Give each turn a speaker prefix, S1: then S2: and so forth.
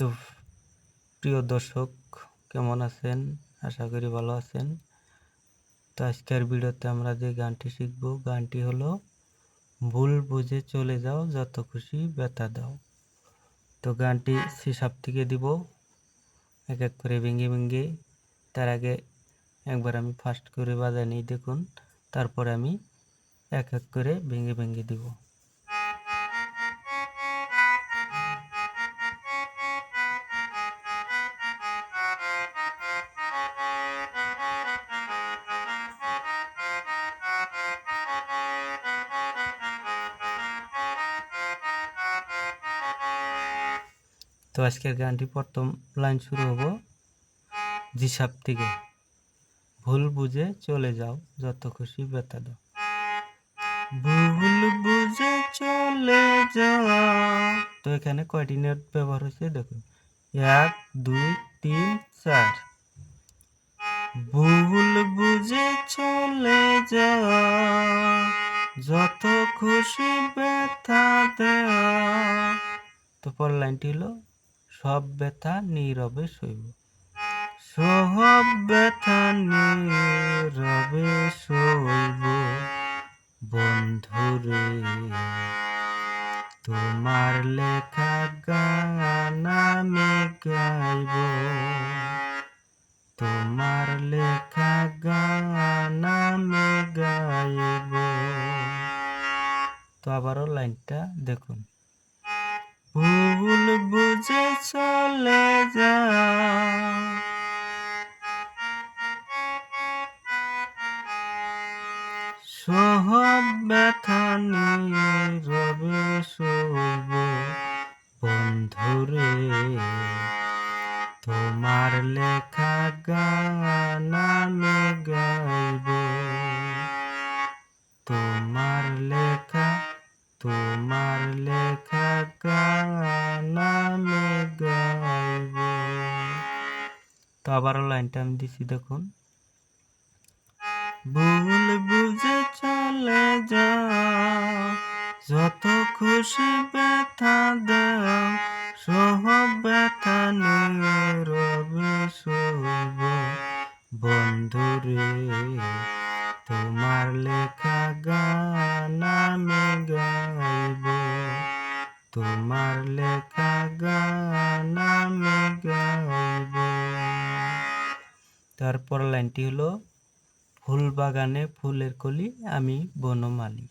S1: তো প্রিয় দর্শক, কেমন আছেন? আশা করি ভালো আছেন। তো আজকের ভিডিওতে আমরা যে গানটি শিখব, গানটি হলো ভুল বুঝে চলে যাও, যত খুশি ব্যথা দাও। তো গানটি সি-শার্প থেকে দিব এক এক করে ভেঙে ভেঙে। তার আগে একবার আমি ফাস্ট করে বাজায় নিই, দেখুন। তারপরে আমি এক এক করে ভেঙে ভেঙে দিব। তো আজকের গানটি প্রথম লাইন শুরু হবো জি-শার্প থেকে। ভুল বুঝে চলে যাও, যত খুশি ব্যথা দাও। ভুল বুঝে চলে যাও। তো এখানে কয়টি নোট ব্যবহার হয়েছে দেখুন, 1 2 3 4। ভুল বুঝে চলে যাও, যত খুশি ব্যথা দাও। তো পরের লাইনটি হলো সব ব্যথা নীরবে সইব। সব ব্যথা নীরবে সইব বন্ধুরে, তোমার লেখা গান আমি গাইব। তোমার লেখা গান আমি গাইব। তো আবারও লাইনটা দেখুন, ভুল বুঝে চলে যাও, সব ব্যথা নীরবে সইব বন্ধুরে, তোমার লেখা গান আমি গাইব। তোমার লেখা গান আমি গাইব। তো আবারও লাইনটা আমি দিছি দেখুন, ভুল বুঝে চলে যাও, যত খুশি ব্যথা দাও, সব ব্যথা নীরবে সইব বন্ধুরে, তোমার লেখা গান আমি গাইব। তোমার লেখা গান আমি গাইব। তারপর লাইনটি হলো ফুল বাগানে ফুলের কলি, আমি বনমালী।